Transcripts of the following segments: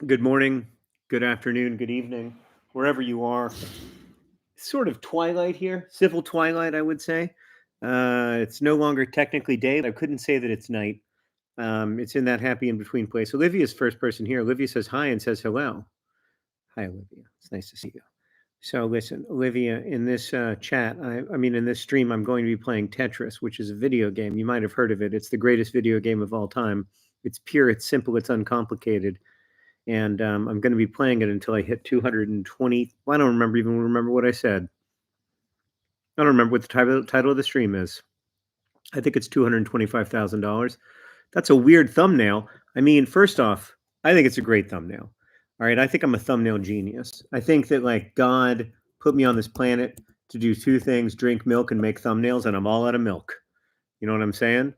Good morning, good afternoon, good evening, wherever you are. Sort of twilight here, civil twilight, I would say. It's no longer technically day. I couldn't say that it's night. It's in that happy in between place. Olivia's first person here. Olivia says hi and says hello. Hi, Olivia. It's nice to see you. So listen, Olivia, in this chat, I mean, in this stream, I'm going to be playing Tetris, which is a video game. You might have heard of it. It's the greatest video game of all time. It's pure, it's simple, it's uncomplicated, and I'm going to be playing it until I hit 220. Well, I don't remember what I said. I don't remember what the title of the stream is. I think it's $225,000. That's a weird thumbnail. I mean, first off, I think it's a great thumbnail. All right, I think I'm a thumbnail genius. I think that like God put me on this planet to do two things: drink milk and make thumbnails, and I'm all out of milk. You know what I'm saying?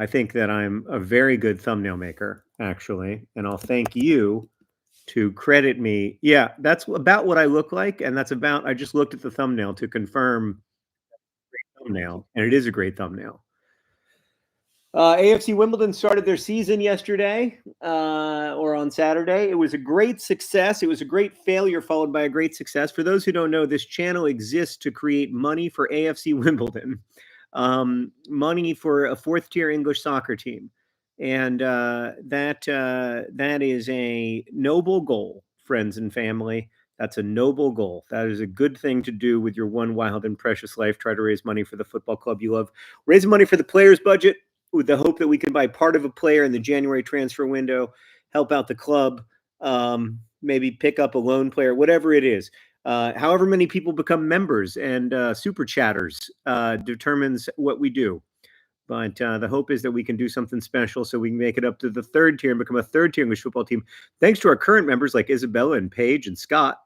I think that I'm a very good thumbnail maker, actually, and I'll thank you to credit me. Yeah, that's about what I look like, and that's about. I just looked at the thumbnail to confirm thumbnail, and it is a great thumbnail. AFC Wimbledon started their season yesterday or on Saturday. It was a great success. It was a great failure followed by a great success. For those who don't know, this channel exists to create money for AFC Wimbledon, money for a fourth tier English soccer team. And that is a noble goal, friends and family. That's a noble goal. That is a good thing to do with your one wild and precious life. Try to raise money for the football club you love. Raise money for the players' budget with the hope that we can buy part of a player in the January transfer window, help out the club, maybe pick up a loan player, whatever it is. However many people become members and super chatters determines what we do. But the hope is that we can do something special so we can make it up to the third tier and become a third tier English football team. Thanks to our current members like Isabella and Paige and Scott.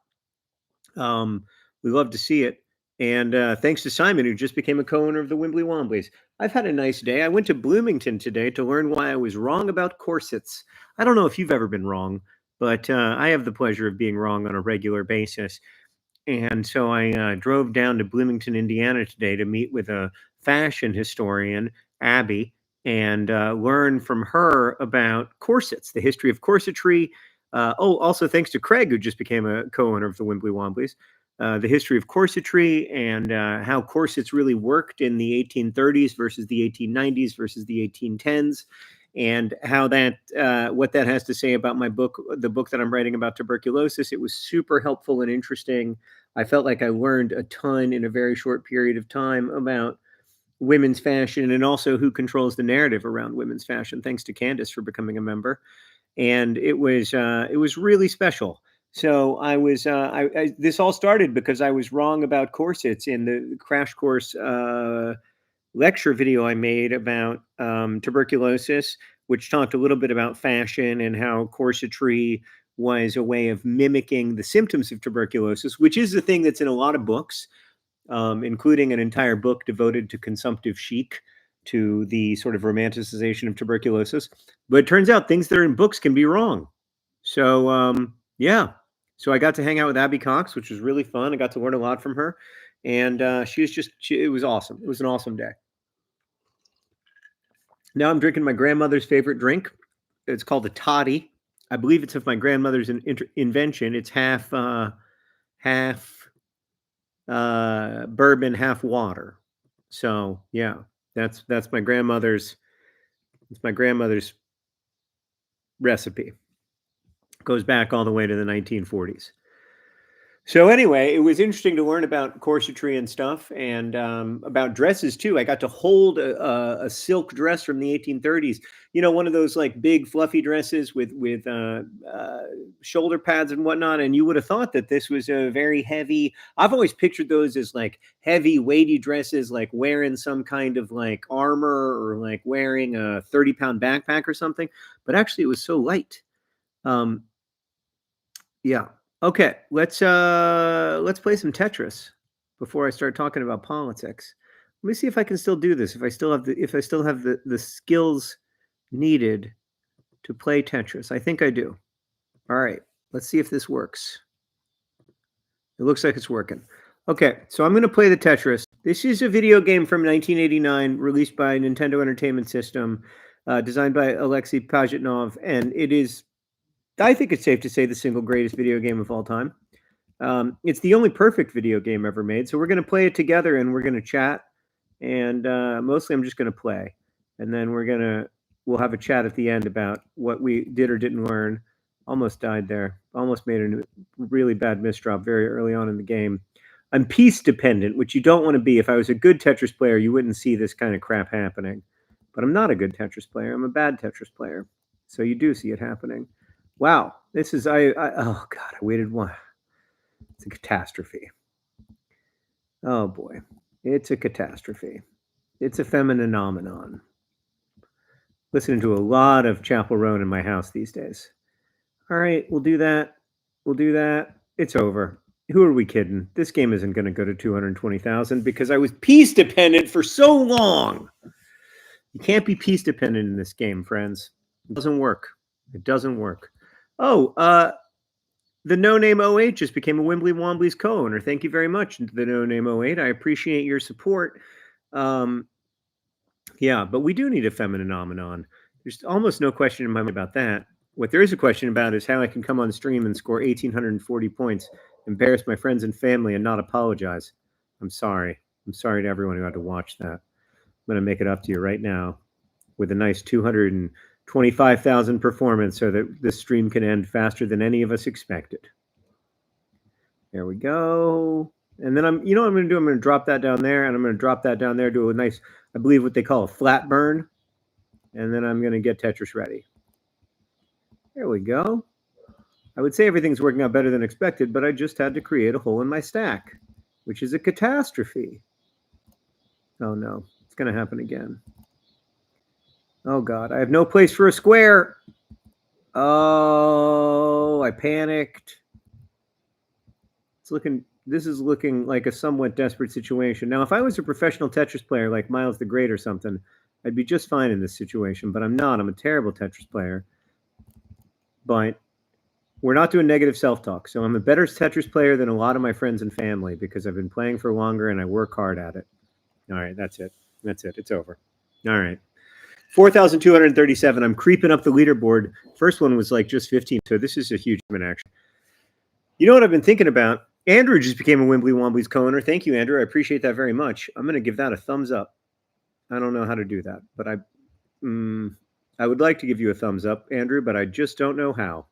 We love to see it. And thanks to Simon, who just became a co-owner of the Wimbly Wombleys. I've had a nice day. I went to Bloomington today to learn why I was wrong about corsets. I don't know if you've ever been wrong, but I have the pleasure of being wrong on a regular basis. And so I drove down to Bloomington, Indiana today to meet with a fashion historian, Abby, and learn from her about corsets, the history of corsetry. Also thanks to Craig, who just became a co-owner of the Wimbly Wombleys. The history of corsetry and how corsets really worked in the 1830s versus the 1890s versus the 1810s, and how that what that has to say about my book, the book that I'm writing about tuberculosis. It was super helpful and interesting. I felt like I learned a ton in a very short period of time about women's fashion and also who controls the narrative around women's fashion. Thanks to Candace for becoming a member, and it was really special. So this all started because I was wrong about corsets in the crash course lecture video I made about tuberculosis, which talked a little bit about fashion and how corsetry was a way of mimicking the symptoms of tuberculosis, which is the thing that's in a lot of books, including an entire book devoted to consumptive chic, to the sort of romanticization of tuberculosis. But it turns out things that are in books can be wrong. So yeah. So I got to hang out with Abby Cox, which was really fun. I got to learn a lot from her. And it was awesome. It was an awesome day. Now I'm drinking my grandmother's favorite drink. It's called a toddy. I believe it's of my grandmother's invention. It's half bourbon, half water. So yeah, that's my grandmother's. It's my grandmother's recipe. Goes back all the way to the 1940s. So anyway, it was interesting to learn about corsetry and stuff, and about dresses too. I got to hold a silk dress from the 1830s. You know, one of those like big fluffy dresses with shoulder pads and whatnot. And you would have thought that this was a very heavy. I've always pictured those as like heavy, weighty dresses, like wearing some kind of like armor or like wearing a 30-pound backpack or something. But actually, it was so light. Yeah. Okay, let's play some Tetris before I start talking about politics. Let me see if I can still do this. If I still have the skills needed to play Tetris. I think I do. All right. Let's see if this works. It looks like it's working. Okay, so I'm going to play the Tetris. This is a video game from 1989 released by Nintendo Entertainment System, designed by Alexei Pajitnov, and it is I think it's safe to say the single greatest video game of all time. It's the only perfect video game ever made. So we're going to play it together and we're going to chat. And mostly I'm just going to play. And then we'll have a chat at the end about what we did or didn't learn. Almost died there. Almost made a really bad misdrop very early on in the game. I'm piece dependent, which you don't want to be. If I was a good Tetris player, you wouldn't see this kind of crap happening. But I'm not a good Tetris player. I'm a bad Tetris player. So you do see it happening. Wow. This is, oh God, I waited one. It's a catastrophe. Oh boy. It's a catastrophe. It's a phenomenon. Listening to a lot of Chapel Roan in my house these days. All right, we'll do that. We'll do that. It's over. Who are we kidding? This game isn't going to go to 220,000 because I was piece dependent for so long. You can't be piece dependent in this game, friends. It doesn't work. It doesn't work. Oh, the No Name 08 just became a Wimbly Wombly's co-owner. Thank you very much, the No Name 08. I appreciate your support. Yeah, but we do need a phenomenon. There's almost no question in my mind about that. What there is a question about is how I can come on stream and score 1,840 points, embarrass my friends and family, and not apologize. I'm sorry. I'm sorry to everyone who had to watch that. I'm going to make it up to you right now with a nice 225,000 performance so that this stream can end faster than any of us expected. There we go. And then you know what I'm going to do? I'm going to drop that down there, and I'm going to drop that down there, do a nice, I believe what they call a flat burn. And then I'm going to get Tetris ready. There we go. I would say everything's working out better than expected, but I just had to create a hole in my stack, which is a catastrophe. Oh no, it's going to happen again. Oh God, I have no place for a square. Oh, I panicked. This is looking like a somewhat desperate situation. Now, if I was a professional Tetris player like Miles the Great or something, I'd be just fine in this situation, but I'm not. I'm a terrible Tetris player. But we're not doing negative self-talk. So I'm a better Tetris player than a lot of my friends and family because I've been playing for longer and I work hard at it. All right, that's it. That's it. It's over. All right. 4,237. I'm creeping up the leaderboard. First one was like just 15. So this is a huge win, actually. You know what I've been thinking about? Andrew just became a Wimbly Wombly's co-owner. Thank you, Andrew. I appreciate that very much. I'm going to give that a thumbs up. I don't know how to do that, but I would like to give you a thumbs up, Andrew, but I just don't know how.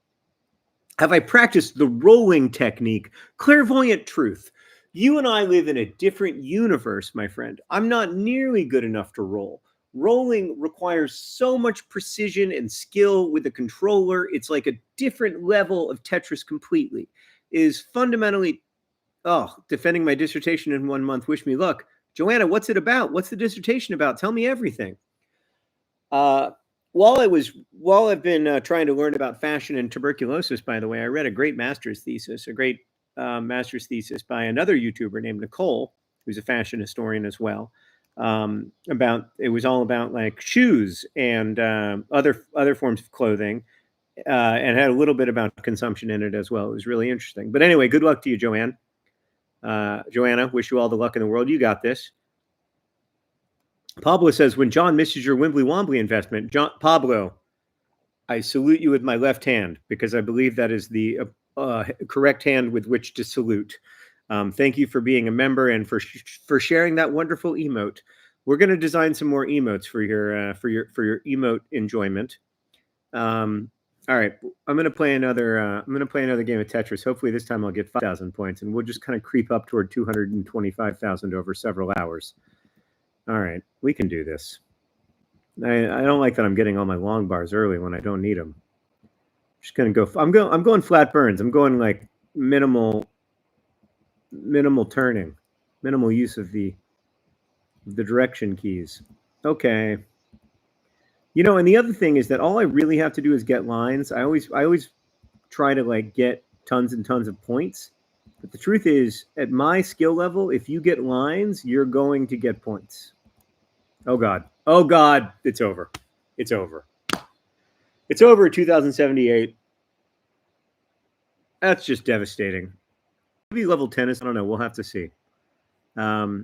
Have I practiced the rolling technique? Clairvoyant truth. You and I live in a different universe, my friend. I'm not nearly good enough to roll. Rolling requires so much precision and skill with a controller. It's like a different level of Tetris completely. It is fundamentally, defending my dissertation in 1 month. Wish me luck. Joanna, what's it about? What's the dissertation about? Tell me everything. While I've been trying to learn about fashion and tuberculosis, by the way, I read a great master's thesis by another YouTuber named Nicole, who's a fashion historian as well. It was all about like shoes and other forms of clothing, and had a little bit about consumption in it as well. It was really interesting. But anyway, good luck to you, Joanne. Joanna, wish you all the luck in the world. You got this. Pablo says, when John misses your Wimbly Wombly investment, Pablo, I salute you with my left hand because I believe that is the correct hand with which to salute. Thank you for being a member and for sharing that wonderful emote. We're going to design some more emotes for your emote enjoyment. All right, I'm going to play another game of Tetris. Hopefully this time I'll get 5,000 points, and we'll just kind of creep up toward 225,000 over several hours. All right, we can do this. I don't like that I'm getting all my long bars early when I don't need them. Just gonna go. I'm going flat burns. I'm going like minimal turning, minimal use of the direction keys. Okay. You know, and the other thing is that all I really have to do is get lines. I always try to like get tons and tons of points. But the truth is, at my skill level, if you get lines, you're going to get points. Oh, God. Oh, God. It's over. It's over. It's over at 2078. That's just devastating. Maybe level tennis. I don't know. We'll have to see. Yeah.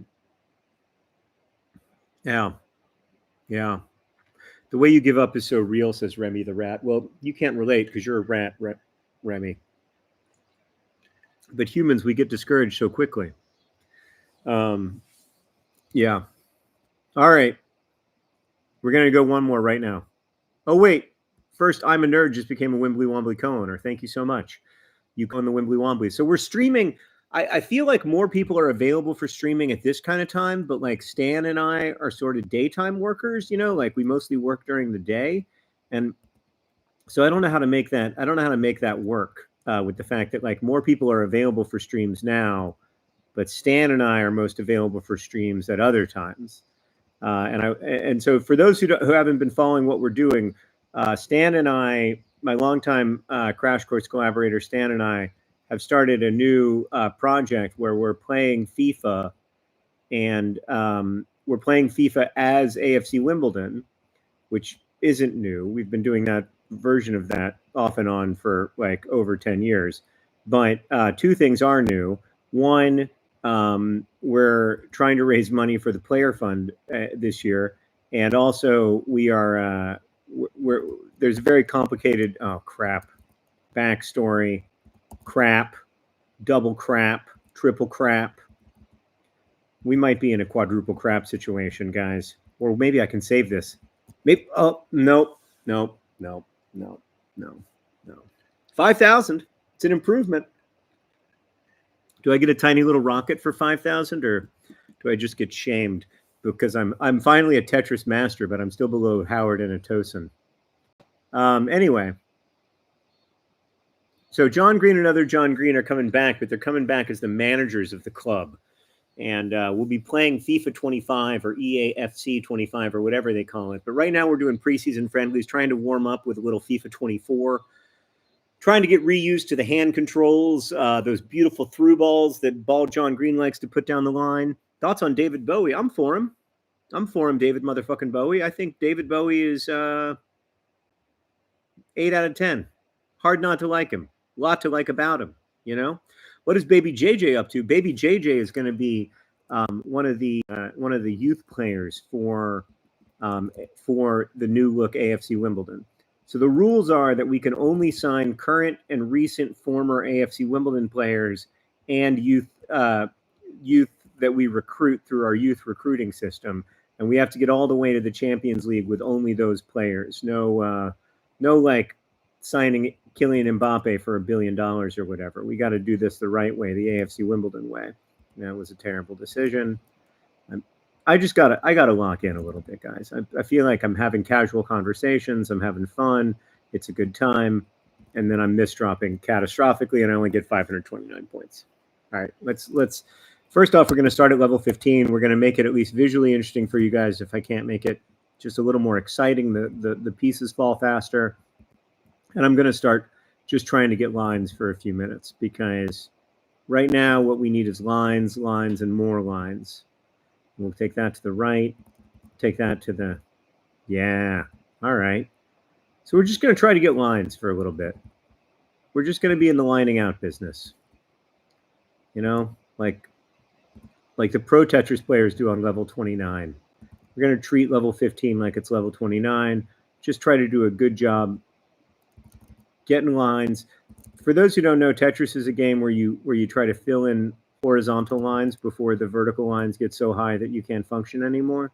Yeah. The The way you give up is so real, says Remy the rat. Well, you can't relate because you're a rat, Remy. But humans, we get discouraged so quickly. Yeah. All right. We're going to go one more right now. Oh, wait. First, I'm a Nerd just became a Wimbly Wombly co-owner. Thank you so much. You own the Wimbly Wombly. So we're streaming. I feel like more people are available for streaming at this kind of time, but like Stan and I are sort of daytime workers, you know, like we mostly work during the day. And so I don't know how to make that. I don't know how to make that work with the fact that like more people are available for streams now, but Stan and I are most available for streams at other times. And so for those who haven't been following what we're doing, Stan and I, my longtime Crash Course collaborator, Stan and I have started a new project where we're playing FIFA, and we're playing FIFA as AFC Wimbledon, which isn't new. We've been doing that version of that off and on for like over 10 years. But two things are new. One, we're trying to raise money for the player fund this year. And also we are, there's a very complicated, backstory, double crap, triple crap. We might be in a quadruple crap situation, guys. Or maybe I can save this. Maybe, nope. 5,000. It's an improvement. Do I get a tiny little rocket for 5,000, or do I just get shamed because I'm finally a Tetris master, but I'm still below Howard and Atosin? Anyway, so John Green and other John Green are coming back, but they're coming back as the managers of the club, and we'll be playing FIFA 25 or EAFC 25 or whatever they call it. But right now we're doing preseason friendlies, trying to warm up with a little FIFA 24. Trying to get reused to the hand controls, those beautiful through balls that Bald John Green likes to put down the line. Thoughts on David Bowie? I'm for him. David motherfucking Bowie. I think David Bowie is 8 out of 10. Hard not to like him. A lot to like about him, you know? What is Baby JJ up to? Baby JJ is going to be one of the youth players for the new look AFC Wimbledon. So the rules are that we can only sign current and recent former AFC Wimbledon players and youth that we recruit through our youth recruiting system, and we have to get all the way to the Champions League with only those players. No like signing Kylian Mbappe for $1 billion or whatever. We got to do this the right way, the AFC Wimbledon way. And that was a terrible decision. I gotta lock in a little bit, guys. I feel like I'm having casual conversations. I'm having fun. It's a good time. And then I'm misdropping catastrophically, and I only get 529 points. All right, let's first off, we're going to start at level 15. We're going to make it at least visually interesting for you guys. If I can't make it just a little more exciting, the pieces fall faster. And I'm going to start just trying to get lines for a few minutes, because right now what we need is lines, and more lines. We'll take that to the right, take that to the, yeah, all right. So we're just going to try to get lines for a little bit. We're just going to be in the lining out business. You know, like the pro Tetris players do on level 29. We're going to treat level 15 like it's level 29. Just try to do a good job getting lines. For those who don't know, Tetris is a game where you try to fill in horizontal lines before the vertical lines get so high that you can't function anymore.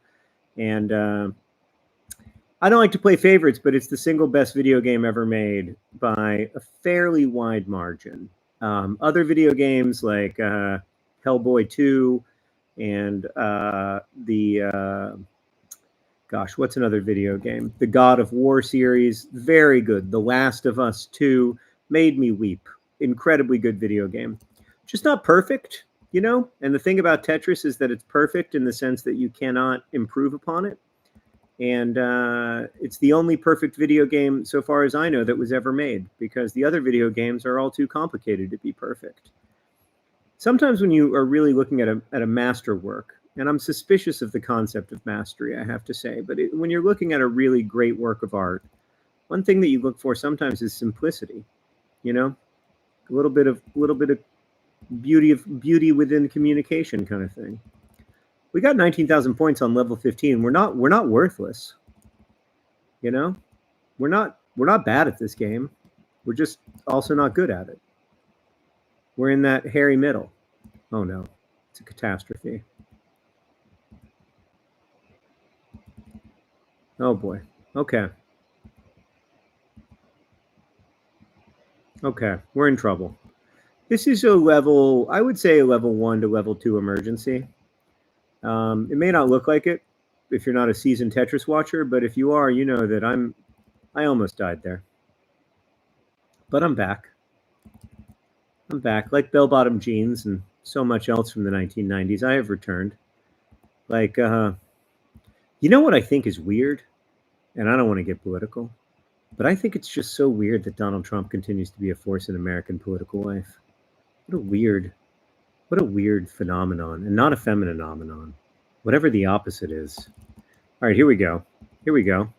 And I don't like to play favorites, but it's the single best video game ever made by a fairly wide margin. Other video games like Hellboy 2 and what's another video game? The God of War series, very good. The Last of Us 2 made me weep. Incredibly good video game. Just not perfect, you know? And the thing about Tetris is that it's perfect in the sense that you cannot improve upon it. And it's the only perfect video game, so far as I know, that was ever made, because the other video games are all too complicated to be perfect. Sometimes when you are really looking at a masterwork, and I'm suspicious of the concept of mastery, I have to say, but when you're looking at a really great work of art, one thing that you look for sometimes is simplicity, you know? A little bit of beauty within communication kind of thing. We got 19,000 points on level 15. We're not worthless. You know, we're not bad at this game. We're just also not good at it. We're in that hairy middle. Oh no, it's a catastrophe. Oh boy. Okay. Okay, we're in trouble. This is a level, I would say a level 1 to level 2 emergency. It may not look like it if you're not a seasoned Tetris watcher, but if you are, you know that I almost died there. But I'm back. I'm back. Like bell-bottom jeans and so much else from the 1990s, I have returned. Like, you know what I think is weird? And I don't want to get political, but I think it's just so weird that Donald Trump continues to be a force in American political life. What a weird phenomenon, and not a feminine phenomenon. Whatever the opposite is. All right, here we go. Here we go.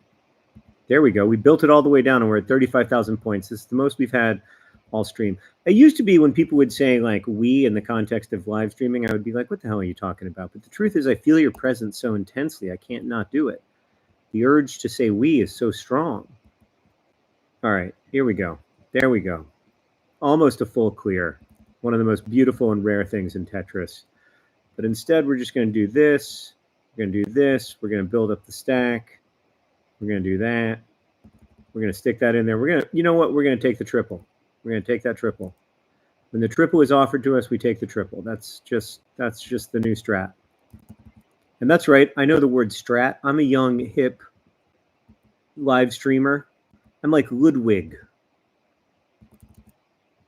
There we go. We built it all the way down, and we're at 35,000 points. This is the most we've had all stream. It used to be when people would say, like, we in the context of live streaming, I would be like, what the hell are you talking about? But the truth is, I feel your presence so intensely, I can't not do it. The urge to say we is so strong. All right, here we go. There we go. Almost a full clear. One of the most beautiful and rare things in Tetris. But instead, we're just going to do this. We're going to do this. We're going to build up the stack. We're going to do that. We're going to stick that in there. We're going to, you know what? We're going to take the triple. We're going to take that triple. When the triple is offered to us, we take the triple. That's just the new strat. And that's right. I know the word strat. I'm a young, hip live streamer. I'm like Ludwig.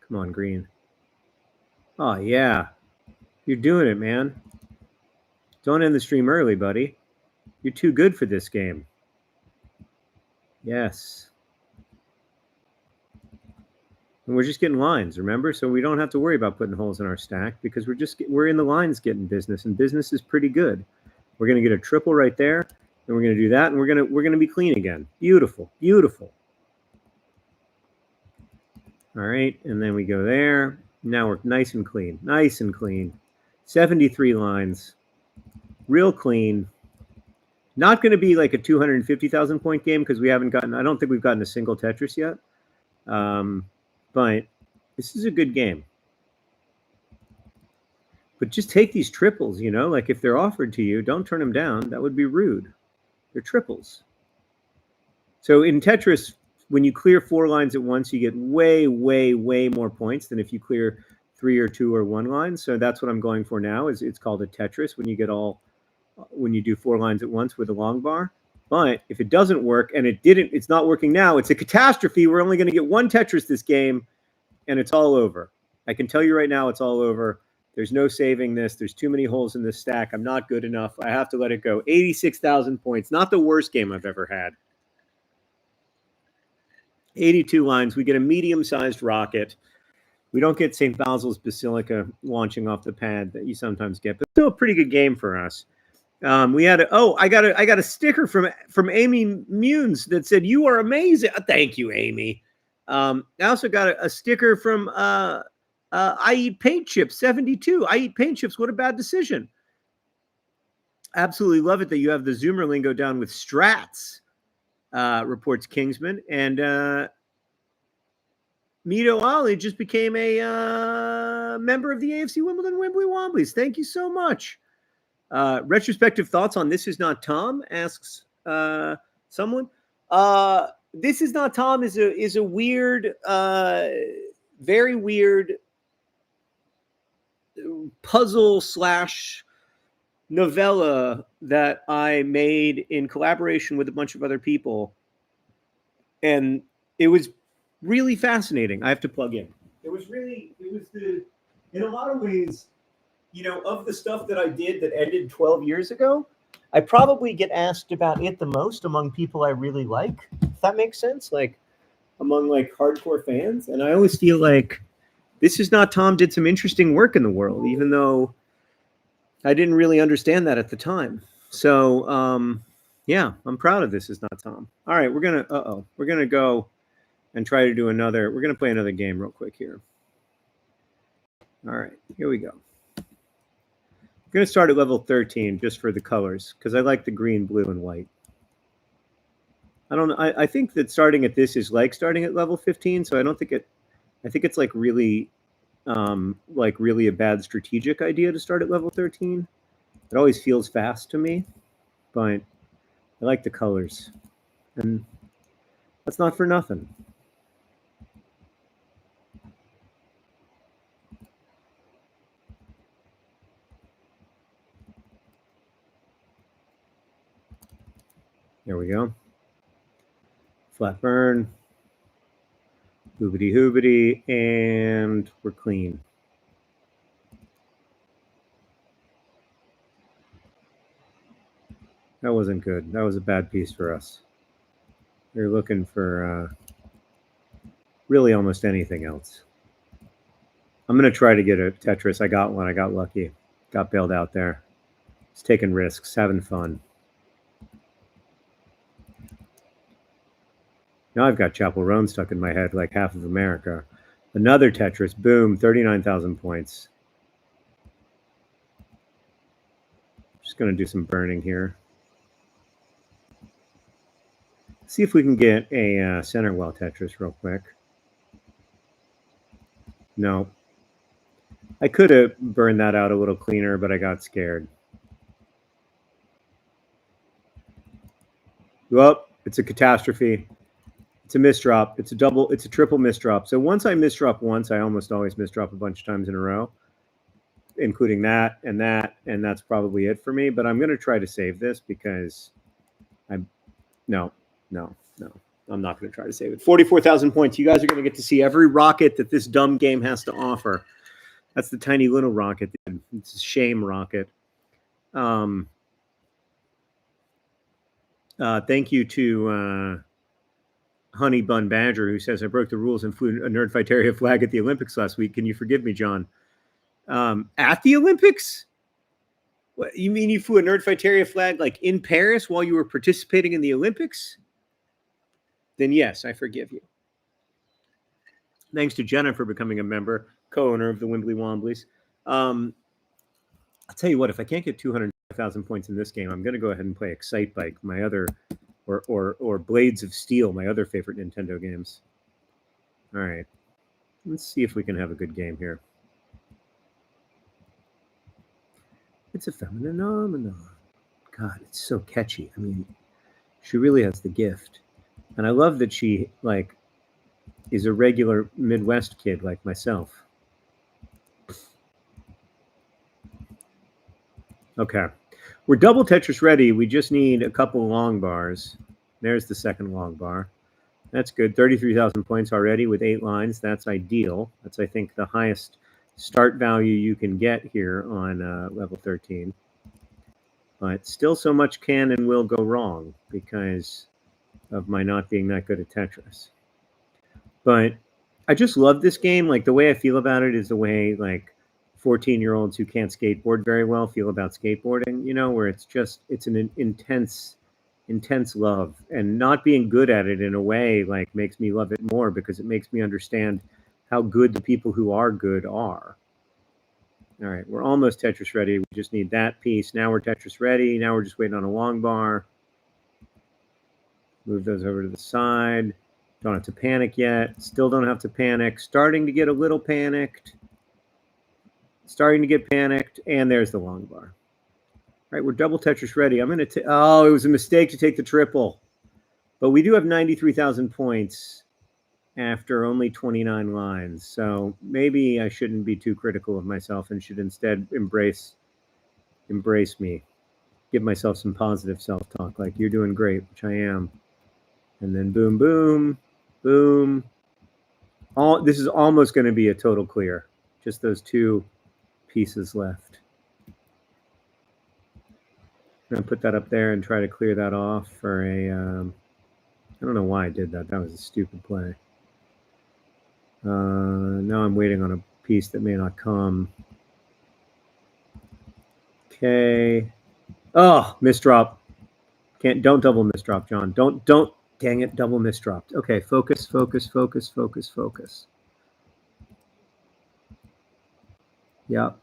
Come on, green. Oh, yeah. You're doing it, man. Don't end the stream early, buddy. You're too good for this game. Yes. And we're just getting lines, remember? So we don't have to worry about putting holes in our stack because we're in the lines getting business, and business is pretty good. We're going to get a triple right there, and we're going to do that, and we're going to be clean again. Beautiful, beautiful. All right, and then we go there. Now we're nice and clean, nice and clean. 73 lines, real clean. Not going to be like a 250,000 point game because I don't think we've gotten a single Tetris yet. But this is a good game. But just take these triples, you know, like if they're offered to you, don't turn them down. That would be rude. They're triples. So in Tetris, when you clear 4 lines at once, you get way, way, way more points than if you clear 3 or 2 or 1 line. So that's what I'm going for now. It's called a Tetris when you do 4 lines at once with a long bar. But if it doesn't work, and it's not working now, it's a catastrophe. We're only going to get 1 Tetris this game, and it's all over. I can tell you right now, it's all over. There's no saving this. There's too many holes in this stack. I'm not good enough. I have to let it go. 86,000 points. Not the worst game I've ever had. 82 lines. We get a medium-sized rocket. We don't get St. Basil's Basilica launching off the pad that you sometimes get, but still a pretty good game for us. I got a sticker from Amy Munes that said, "You are amazing." Thank you, Amy. I also got a sticker from I Eat Paint Chips 72. I Eat Paint Chips. What a bad decision. Absolutely love it that you have the Zoomer lingo down with strats, reports Kingsman. And Mito Ali just became a member of the AFC Wimbledon Wimbly Womblies. Thank you so much. Retrospective thoughts on This Is Not Tom, asks someone. This Is Not Tom is a weird, very weird puzzle / novella that I made in collaboration with a bunch of other people. And it was really fascinating. I have to plug in. In a lot of ways, you know, of the stuff that I did that ended 12 years ago, I probably get asked about it the most among people I really like, if that makes sense, like among like hardcore fans. And I always feel like This Is Not Tom did some interesting work in the world, even though I didn't really understand that at the time. So, yeah, I'm proud of This Is Not Tom. All right, we're going to go and try to do we're going to play another game real quick here. All right, here we go. I'm going to start at level 13 just for the colors because I like the green, blue, and white. I don't know. I think that starting at this is like starting at level 15. So I don't think it. I think it's like really a bad strategic idea to start at level 13. It always feels fast to me, but I like the colors, and that's not for nothing. There we go. Flat burn, hoobity hoobity, and we're clean. That wasn't good. That was a bad piece for us. We were looking for really almost anything else. I'm going to try to get a Tetris. I got one. I got lucky. Got bailed out there. It's taking risks, having fun. Now I've got Chapel Roan stuck in my head like half of America. Another Tetris. Boom. 39,000 points. Just going to do some burning here. See if we can get a center well Tetris real quick. No. I could have burned that out a little cleaner, but I got scared. Well, it's a catastrophe. It's a misdrop. It's a triple misdrop. So once I misdrop once, I almost always misdrop a bunch of times in a row, including that, and that's probably it for me. But I'm going to try to save this because no. I'm not going to try to save it. 44,000 points. You guys are going to get to see every rocket that this dumb game has to offer. That's the tiny little rocket. It's a shame rocket. Thank you to Honey Bun Badger, who says, I broke the rules and flew a Nerdfighteria flag at the Olympics last week. Can you forgive me, John? At the Olympics? What, you mean you flew a Nerdfighteria flag like in Paris while you were participating in the Olympics? Then yes, I forgive you. Thanks to Jenna for becoming a member, co-owner of the Wimbly Womblies. I'll tell you what, if I can't get 200,000 points in this game, I'm going to go ahead and play Excite Bike, my other, or Blades of Steel, my other favorite Nintendo games. All right. Let's see if we can have a good game here. It's a phenomenon. God, it's so catchy. I mean, she really has the gift. And I love that she, like, is a regular Midwest kid like myself. Okay. We're double Tetris ready. We just need a couple long bars. There's the second long bar. That's good. 33,000 points already with 8 lines. That's ideal. That's, I think, the highest start value you can get here on level 13. But still so much can and will go wrong because of my not being that good at Tetris. But I just love this game. Like, the way I feel about it is the way, like, 14-year-olds who can't skateboard very well feel about skateboarding, you know, where it's an intense love, and not being good at it in a way like makes me love it more because it makes me understand how good the people who are good are. All right, we're almost Tetris ready. We just need that piece. Now we're Tetris ready. Now we're just waiting on a long bar. Move those over to the side. Don't have to panic yet. Still don't have to panic. Starting to get a little panicked. Starting to get panicked. And there's the long bar. All right, we're double Tetris ready. I'm going to oh, it was a mistake to take the triple. But we do have 93,000 points after only 29 lines. So maybe I shouldn't be too critical of myself and should instead embrace me. Give myself some positive self-talk, like you're doing great, which I am. And then boom, boom, boom. This is almost going to be a total clear. Just those 2 pieces left. I'm going to put that up there and try to clear that off for a... I don't know why I did that. That was a stupid play. Now I'm waiting on a piece that may not come. Okay. Oh, misdrop. Don't double misdrop, John. Don't, dang it, double misdropped. Okay, focus. Yep.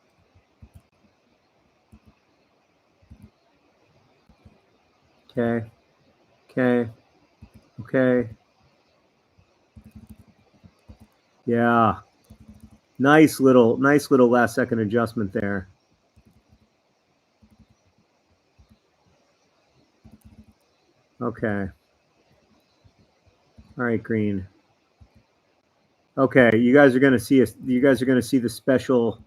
Okay. Okay. Yeah. Nice little last second adjustment there. Okay. All right, green. Okay, you guys are gonna see us. You guys are gonna see the special.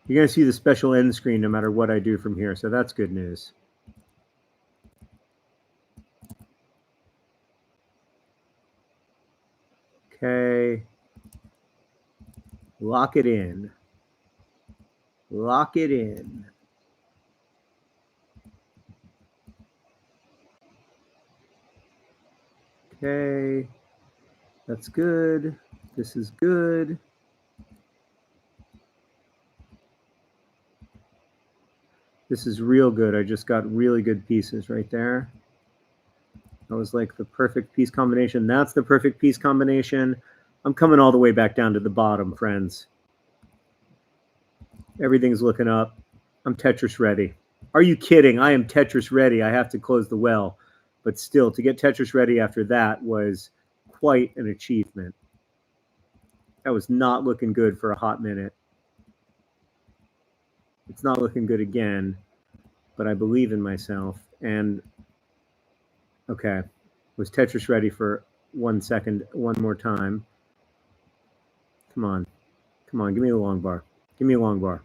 You're gonna see the special end screen no matter what I do from here. So that's good news. Okay. Lock it in. Lock it in. Okay. That's good. This is good. This is real good. I just got really good pieces right there. That was like the perfect piece combination. That's the perfect piece combination. I'm coming all the way back down to the bottom, friends. Everything's looking up. I'm Tetris ready. Are you kidding? I am Tetris ready. I have to close the well. But still, to get Tetris ready after that was quite an achievement. That was not looking good for a hot minute. It's not looking good again, but I believe in myself. And okay, was Tetris ready for 1 second, one more time? Come on. Come on, give me a long bar. Give me a long bar.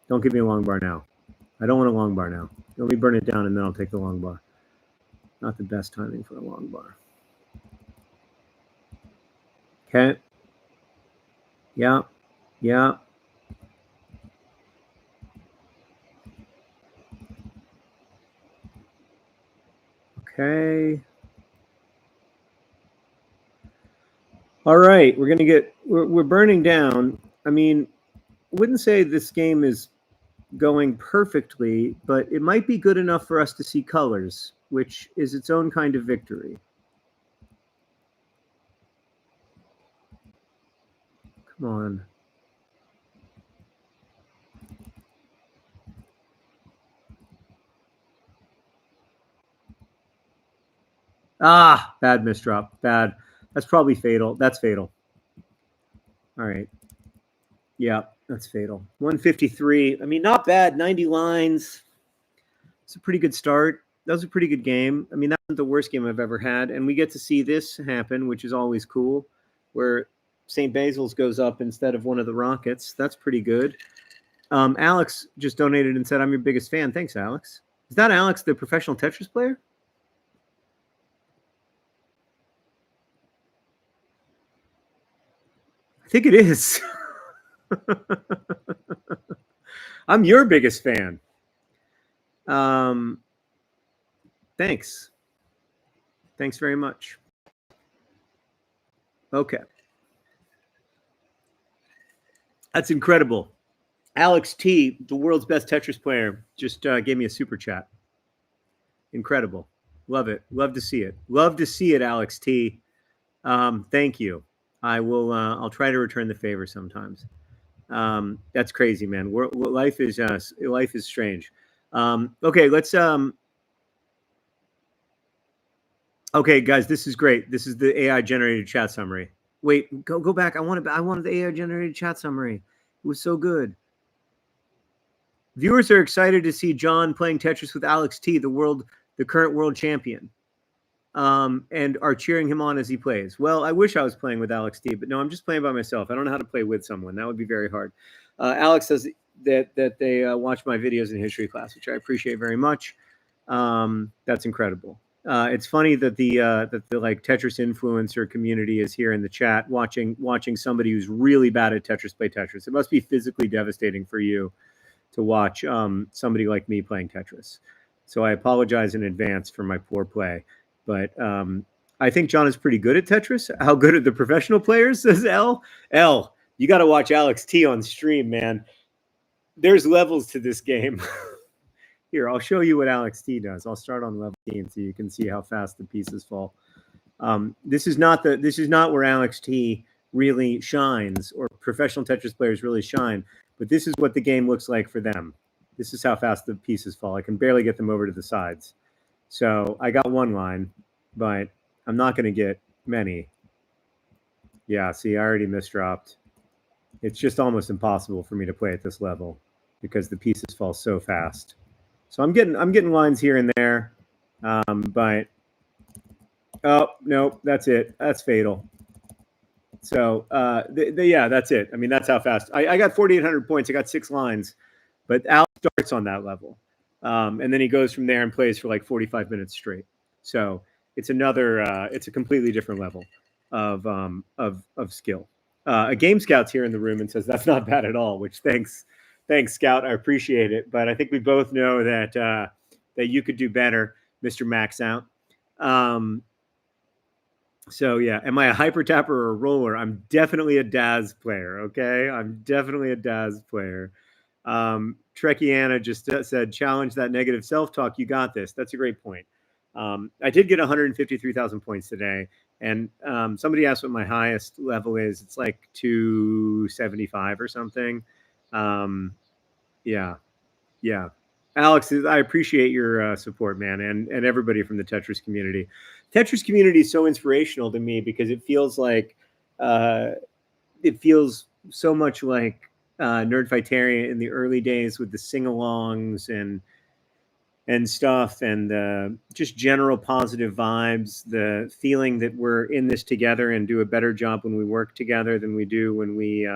Don't give me a long bar now. I don't want a long bar now. Let me burn it down and then I'll take the long bar. Not the best timing for a long bar. Okay. Yeah. Yeah. Okay. All right. We're burning down. I mean, I wouldn't say this game is going perfectly, but it might be good enough for us to see colors, which is its own kind of victory. Come on. Ah, bad misdrop. Bad. That's probably fatal. That's fatal. All right. Yeah, that's fatal. 153. I mean, not bad. 90 lines. It's a pretty good start. That was a pretty good game. I mean, that wasn't the worst game I've ever had. And we get to see this happen, which is always cool, where St. Basil's goes up instead of one of the Rockets. That's pretty good. Alex just donated and said, I'm your biggest fan. Thanks, Alex. Is that Alex, the professional Tetris player? I think it is. I'm your biggest fan. Thanks. Thanks very much. Okay. That's incredible. Alex T, the world's best Tetris player, just gave me a super chat. Incredible. Love it. Love to see it. Love to see it, Alex T. Thank you. I will. I'll try to return the favor sometimes. That's crazy, man. Life is strange. Okay, let's. Okay, guys, this is great. This is the AI generated chat summary. Wait, go back. I wanted the AI generated chat summary. It was so good. Viewers are excited to see John playing Tetris with Alex T, the current world champion, and are cheering him on as he plays. Well, I wish I was playing with Alex T, but no, I'm just playing by myself. I don't know how to play with someone. That would be very hard. Alex says that they watch my videos in history class, which I appreciate very much. That's incredible. It's funny that the like Tetris influencer community is here in the chat watching somebody who's really bad at Tetris play Tetris. It must be physically devastating for you to watch somebody like me playing Tetris. So I apologize in advance for my poor play, but I think John is pretty good at Tetris. How good are the professional players? Says L. L. You got to watch Alex T on stream, man. There's levels to this game. Here, I'll show you what Alex T does. I'll start on level 18 so you can see how fast the pieces fall. This is not where Alex T really shines or professional Tetris players really shine, but this is what the game looks like for them. This is how fast the pieces fall. I can barely get them over to the sides. So I got one line, but I'm not going to get many. Yeah, see, I already misdropped. It's just almost impossible for me to play at this level because the pieces fall so fast. So I'm getting lines here and there, but oh no, that's it. That's fatal. So yeah, that's it. I mean, that's how fast I got 4,800 points. I got 6 lines, but Al starts on that level, and then he goes from there and plays for like 45 minutes straight. So it's it's a completely different level of skill. A game scout's here in the room and says that's not bad at all. Which thanks, Scout. I appreciate it, but I think we both know that that you could do better, Mister Max Out. So yeah, am I a hyper tapper or a roller? I'm definitely a Daz player. Okay, I'm definitely a Daz player. Trekiana just said, challenge that negative self-talk. You got this. That's a great point. I did get 153,000 points today, and somebody asked what my highest level is. It's like 275 or something. Yeah, yeah. Alex, I appreciate your support, man, and everybody from the Tetris community. Tetris community is so inspirational to me because it feels like it feels so much like Nerdfighteria in the early days with the sing-alongs and stuff, and just general positive vibes. The feeling that we're in this together and do a better job when we work together than we do when we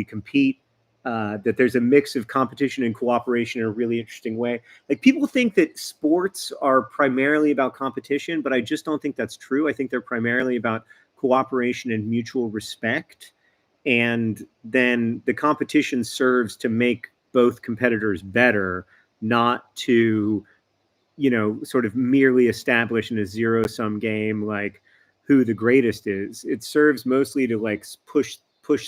compete. That there's a mix of competition and cooperation in a really interesting way. Like, people think that sports are primarily about competition, but I just don't think that's true. I think they're primarily about cooperation and mutual respect. And then the competition serves to make both competitors better, not to, sort of merely establish in a zero-sum game like who the greatest is. It serves mostly to like push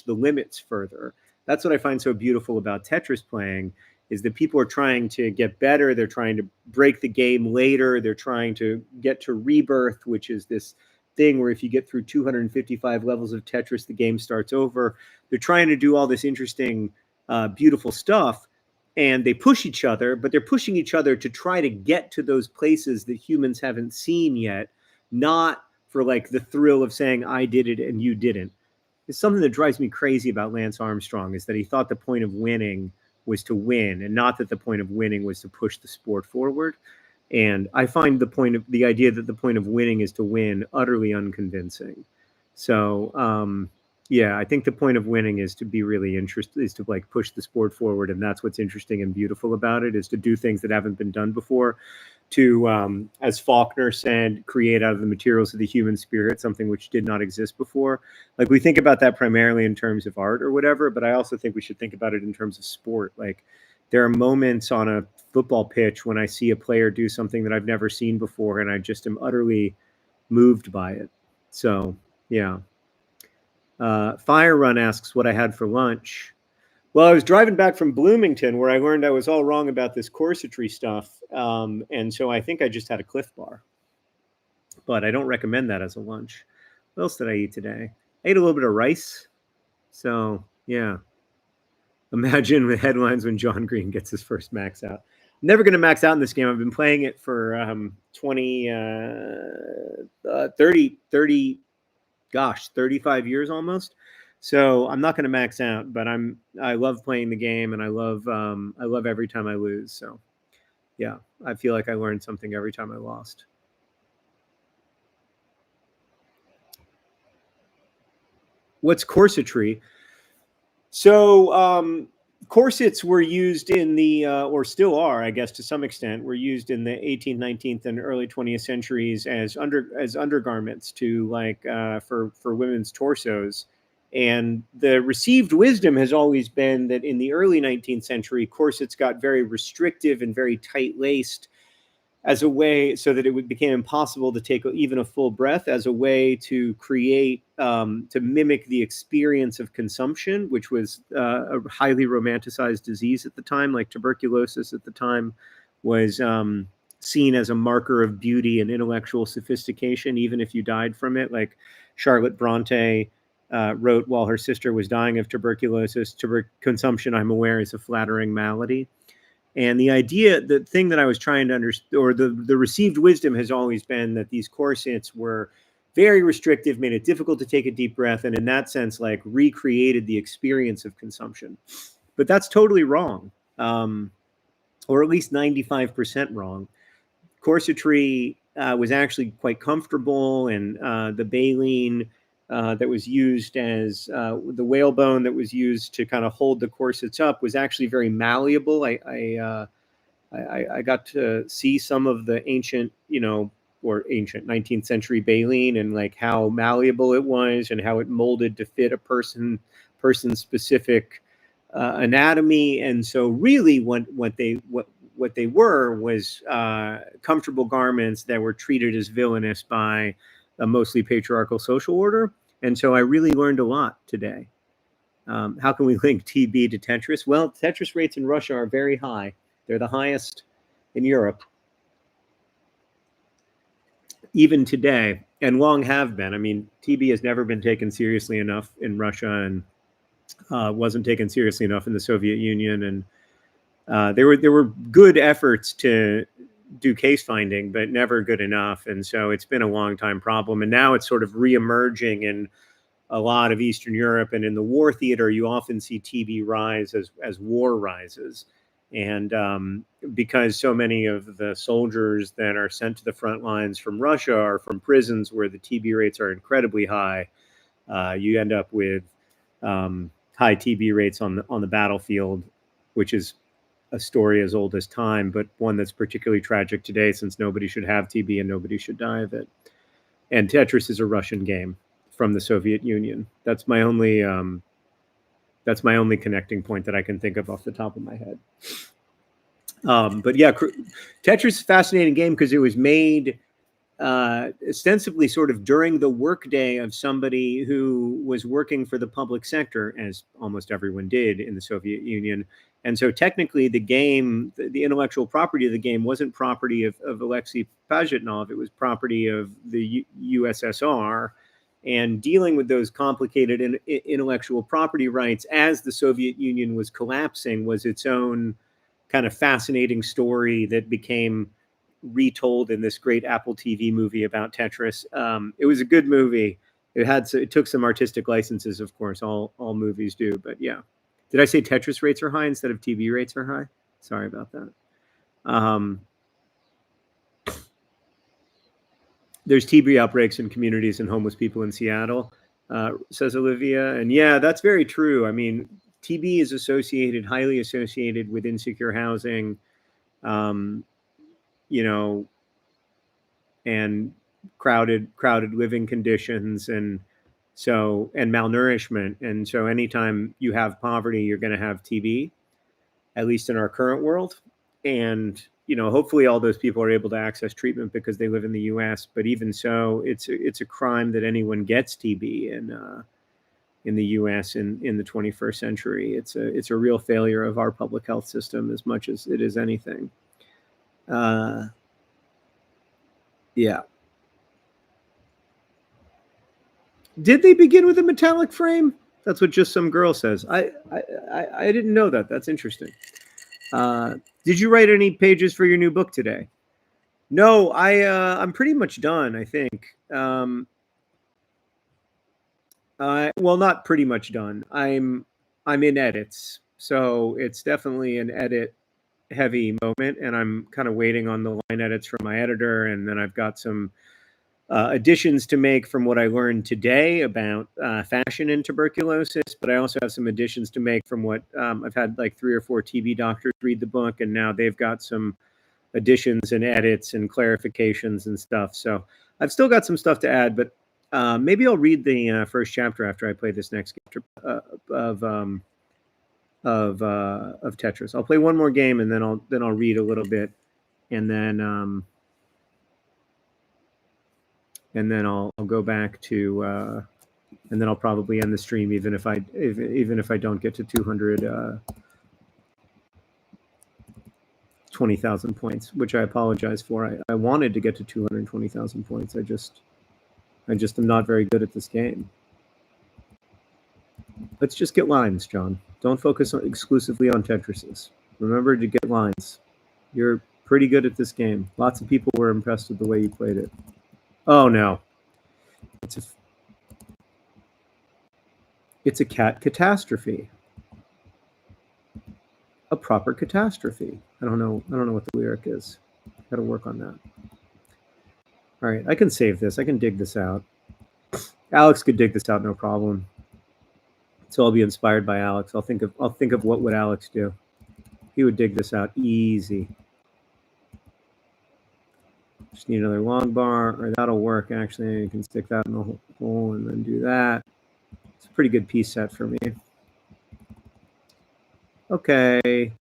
the limits further. That's what I find so beautiful about Tetris playing, is that people are trying to get better. They're trying to break the game later. They're trying to get to rebirth, which is this thing where if you get through 255 levels of Tetris, the game starts over. They're trying to do all this interesting, beautiful stuff, and they push each other, but they're pushing each other to try to get to those places that humans haven't seen yet, not for like the thrill of saying, I did it and you didn't. It's something that drives me crazy about Lance Armstrong, is that he thought the point of winning was to win, and not that the point of winning was to push the sport forward. And I find the idea that the point of winning is to win utterly unconvincing. So, yeah, I think the point of winning is to be really interested, is to like push the sport forward. And that's what's interesting and beautiful about it, is to do things that haven't been done before, to, as Faulkner said, create out of the materials of the human spirit something which did not exist before. Like, we think about that primarily in terms of art or whatever, but I also think we should think about it in terms of sport. Like, there are moments on a football pitch when I see a player do something that I've never seen before, and I just am utterly moved by it. So, yeah. Fire Run asks what I had for lunch. Well, I was driving back from Bloomington, where I learned I was all wrong about this corsetry stuff. And so I think I just had a Cliff Bar. But I don't recommend that as a lunch. What else did I eat today? I ate a little bit of rice. So, yeah. Imagine the headlines when John Green gets his first max out. I'm never going to max out in this game. I've been playing it for 35 years almost. So I'm not going to max out, but I love playing the game, and I love every time I lose. So yeah, I feel like I learned something every time I lost. What's corsetry? So corsets were used in the, or still are, I guess, to some extent, were used in the 18th, 19th, and early 20th centuries as undergarments to for women's torsos. And the received wisdom has always been that in the early 19th century, corsets got very restrictive and very tight-laced, as a way so that it became impossible to take even a full breath, as a way to create, to mimic the experience of consumption, which was a highly romanticized disease at the time. Like tuberculosis at the time was seen as a marker of beauty and intellectual sophistication, even if you died from it. Like Charlotte Bronte wrote while her sister was dying of tuberculosis. Consumption, I'm aware, is a flattering malady. And the thing that I was trying to understand, or the received wisdom has always been that these corsets were very restrictive, made it difficult to take a deep breath, and in that sense, like recreated the experience of consumption. But that's totally wrong, or at least 95% wrong. Corsetry was actually quite comfortable, and the baleen that was used as the whalebone that was used to kind of hold the corsets up was actually very malleable. I got to see some of the ancient, or ancient 19th century baleen, and like how malleable it was and how it molded to fit a person's specific anatomy. And so really what they were was comfortable garments that were treated as villainous by a mostly patriarchal social order. And so I really learned a lot today. How can we link TB to Tetris? Well, Tetris rates in Russia are very high. They're the highest in Europe, even today, and long have been. I mean, TB has never been taken seriously enough in Russia, and wasn't taken seriously enough in the Soviet Union. And there were good efforts to do case finding, but never good enough. And so it's been a long time problem. And now it's sort of reemerging in a lot of Eastern Europe, and in the war theater, you often see TB rise as war rises. And because so many of the soldiers that are sent to the front lines from Russia are from prisons where the TB rates are incredibly high, you end up with high TB rates on the battlefield, which is a story as old as time, but one that's particularly tragic today, since nobody should have TB and nobody should die of it. And Tetris is a Russian game from the Soviet Union. That's my only connecting point that I can think of off the top of my head. But yeah, Tetris is a fascinating game because it was made ostensibly sort of during the workday of somebody who was working for the public sector, as almost everyone did in the Soviet Union. And so technically the game, the intellectual property of the game wasn't property of Alexei Pajitnov, it was property of the USSR. And dealing with those complicated intellectual property rights as the Soviet Union was collapsing was its own kind of fascinating story that became retold in this great Apple TV movie about Tetris. It was a good movie. It took some artistic licenses, of course, all movies do. But yeah, did I say Tetris rates are high instead of TB rates are high? Sorry about that. There's TB outbreaks in communities and homeless people in Seattle, says Olivia. And yeah, that's very true. I mean, TB is highly associated with insecure housing, and crowded living conditions, and malnourishment. And so anytime you have poverty, you're going to have TB, at least in our current world. And hopefully all those people are able to access treatment because they live in the U.S. But even so, it's a crime that anyone gets TB in the U.S. in the 21st century. It's a real failure of our public health system as much as it is anything. Yeah. Did they begin with a metallic frame? That's what Just Some Girl says. I didn't know that. That's interesting. Did you write any pages for your new book today? No, I'm pretty much done, I think. Well, not pretty much done. I'm in edits, so it's definitely an edit heavy moment, and I'm kind of waiting on the line edits from my editor, and then I've got some additions to make from what I learned today about fashion and tuberculosis, but I also have some additions to make from what I've had like 3 or 4 TB doctors read the book, and now they've got some additions and edits and clarifications and stuff. So I've still got some stuff to add, but maybe I'll read the first chapter after I play this next game of Tetris. I'll play one more game, and then I'll read a little bit, and then I'll go back to, and then I'll probably end the stream even if I don't get to 220,000 points, which I apologize for. I wanted to get to 220,000 points. I just am not very good at this game. Let's just get lines, John. Don't focus exclusively on Tetrises. Remember to get lines. You're pretty good at this game. Lots of people were impressed with the way you played it. Oh no. It's a cat catastrophe. A proper catastrophe. I don't know what the lyric is. Got to work on that. All right, I can save this. I can dig this out. Alex could dig this out, no problem. So I'll be inspired by Alex. I'll think of what would Alex do. He would dig this out easy. Just need another long bar, or that'll work. Actually, you can stick that in the hole and then do that. It's a pretty good piece set for me. Okay.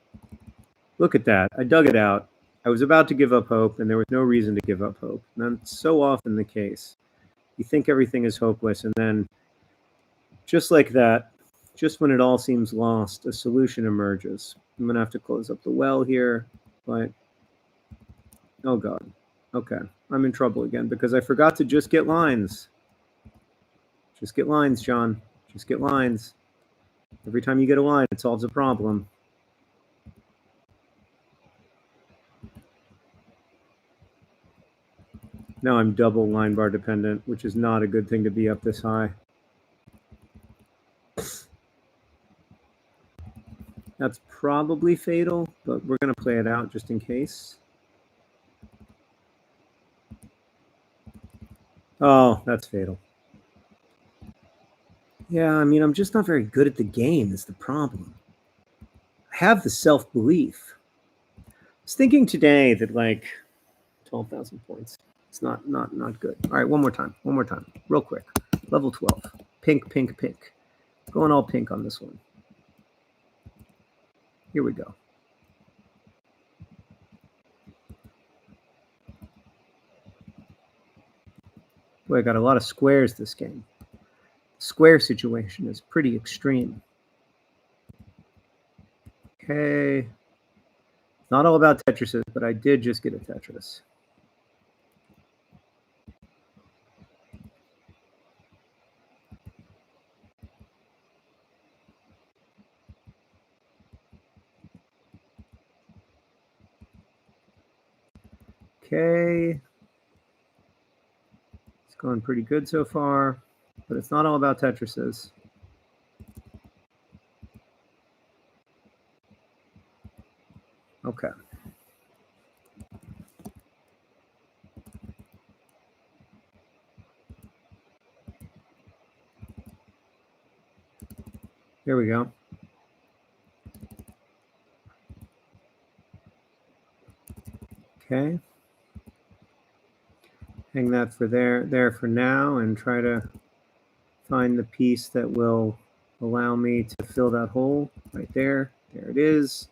Look at that. I dug it out. I was about to give up hope, and there was no reason to give up hope. And that's so often the case. You think everything is hopeless, and then just like that, just when it all seems lost, a solution emerges. I'm going to have to close up the well here, but oh God. Okay, I'm in trouble again because I forgot to just get lines. Just get lines, John. Just get lines. Every time you get a line, it solves a problem. Now I'm double line bar dependent, which is not a good thing to be up this high. That's probably fatal, but we're going to play it out just in case. Oh, that's fatal. Yeah, I mean, I'm just not very good at the game is the problem. I have the self-belief. I was thinking today that like 12,000 points. It's not good. All right, one more time, real quick. Level 12, pink, pink, pink. Going all pink on this one. Here we go. Boy, I got a lot of squares this game. Square situation is pretty extreme. Okay. Not all about Tetrises, but I did just get a Tetris. Okay. It's going pretty good so far, but it's not all about Tetrises. Okay. Here we go. Okay. Hang that for there for now and try to find the piece that will allow me to fill that hole right there. There it is.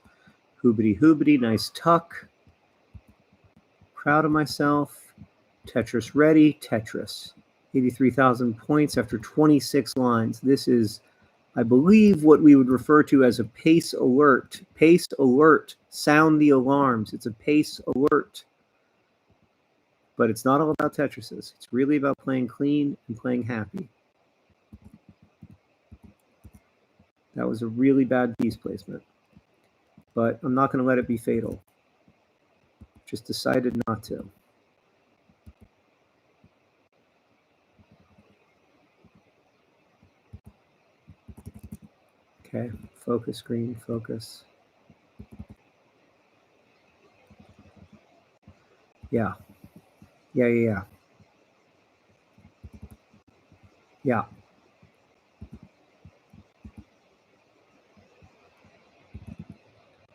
Hoobity hoobity, nice tuck. Proud of myself. Tetris ready, Tetris. 83,000 points after 26 lines. This is, I believe, what we would refer to as a pace alert. Pace alert. Sound the alarms. It's a pace alert. But it's not all about Tetrises. It's really about playing clean and playing happy. That was a really bad piece placement. But I'm not going to let it be fatal. Just decided not to. Okay, focus screen, focus. Yeah. Yeah.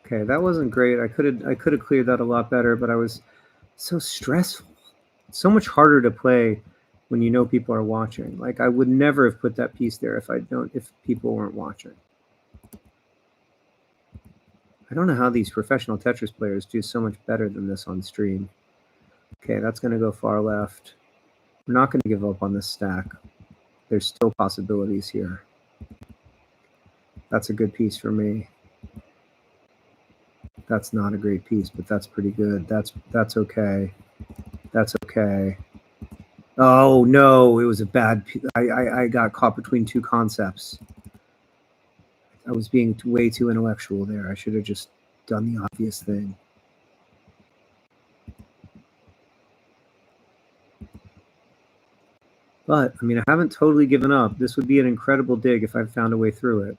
Okay, that wasn't great. I could have cleared that a lot better, but I was so stressful. It's so much harder to play when you know people are watching. Like I would never have put that piece there if people weren't watching. I don't know how these professional Tetris players do so much better than this on stream. Okay, that's going to go far left. We're not going to give up on this stack. There's still possibilities here. That's a good piece for me. That's not a great piece, but that's pretty good. That's okay. That's okay. Oh no, it was a bad piece. I got caught between two concepts. I was being way too intellectual there. I should have just done the obvious thing. But, I mean, I haven't totally given up. This would be an incredible dig if I found a way through it.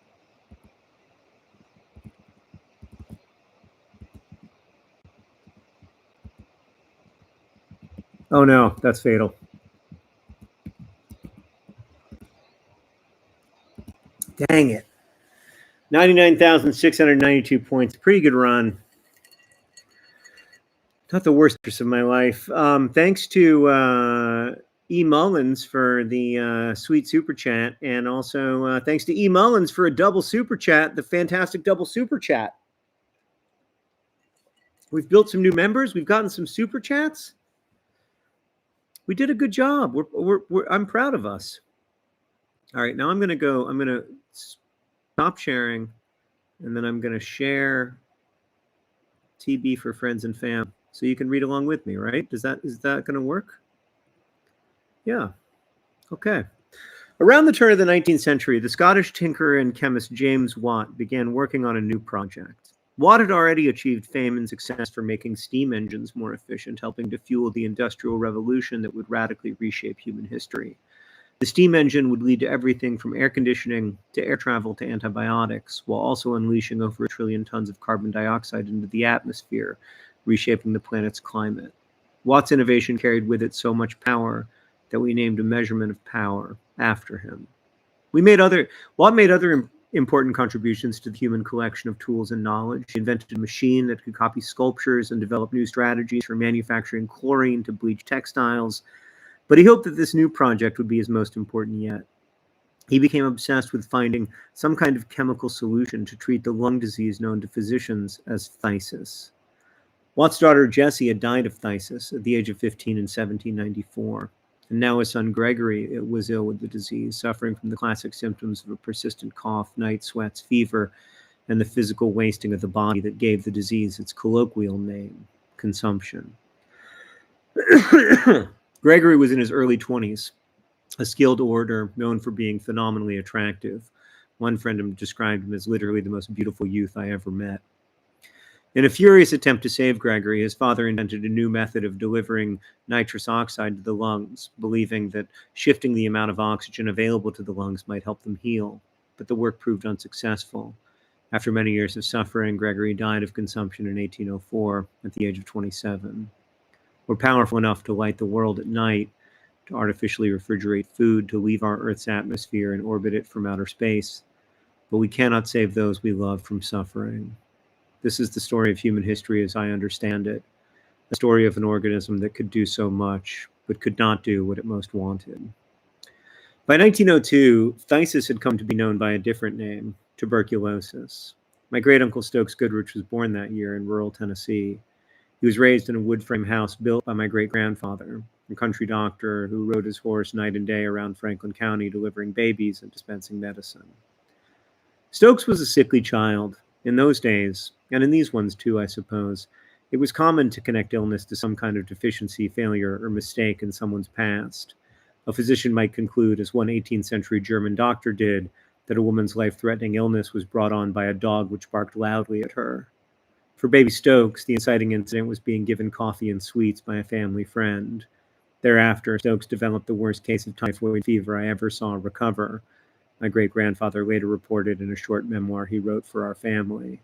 Oh no, that's fatal. Dang it. 99,692 points. Pretty good run. Not the worst of my life. Thanks to E. Mullins for the sweet super chat. And also thanks to E. Mullins for a double super chat, the fantastic double super chat. We've built some new members. We've gotten some super chats. We did a good job. I'm proud of us. All right, now I'm going to stop sharing, and then I'm going to share TB for friends and fam, so you can read along with me, right? Is that going to work? Yeah. Okay. Around the turn of the 19th century, the Scottish tinkerer and chemist James Watt began working on a new project. Watt had already achieved fame and success for making steam engines more efficient, helping to fuel the Industrial Revolution that would radically reshape human history. The steam engine would lead to everything from air conditioning to air travel to antibiotics, while also unleashing over 1 trillion tons of carbon dioxide into the atmosphere, reshaping the planet's climate. Watt's innovation carried with it so much power that we named a measurement of power after him. Watt made other important contributions to the human collection of tools and knowledge. He invented a machine that could copy sculptures and develop new strategies for manufacturing chlorine to bleach textiles. But he hoped that this new project would be his most important yet. He became obsessed with finding some kind of chemical solution to treat the lung disease known to physicians as phthisis. Watt's daughter Jessie had died of phthisis at the age of 15 in 1794. And now his son Gregory was ill with the disease, suffering from the classic symptoms of a persistent cough, night sweats, fever, and the physical wasting of the body that gave the disease its colloquial name, consumption. Gregory was in his early 20s, a skilled orator known for being phenomenally attractive. One friend described him as literally the most beautiful youth I ever met. In a furious attempt to save Gregory, his father invented a new method of delivering nitrous oxide to the lungs, believing that shifting the amount of oxygen available to the lungs might help them heal. But the work proved unsuccessful. After many years of suffering, Gregory died of consumption in 1804 at the age of 27. We're powerful enough to light the world at night, to artificially refrigerate food, to leave our Earth's atmosphere and orbit it from outer space. But we cannot save those we love from suffering. This is the story of human history as I understand it, a story of an organism that could do so much, but could not do what it most wanted. By 1902, phthisis had come to be known by a different name, tuberculosis. My great-uncle Stokes Goodrich was born that year in rural Tennessee. He was raised in a wood frame house built by my great-grandfather, a country doctor who rode his horse night and day around Franklin County delivering babies and dispensing medicine. Stokes was a sickly child. In those days, and in these ones too, I suppose, it was common to connect illness to some kind of deficiency, failure, or mistake in someone's past. A physician might conclude, as one 18th century German doctor did, that a woman's life-threatening illness was brought on by a dog which barked loudly at her. For baby Stokes, the inciting incident was being given coffee and sweets by a family friend. Thereafter, Stokes developed the worst case of typhoid fever I ever saw recover. My great-grandfather later reported in a short memoir he wrote for our family.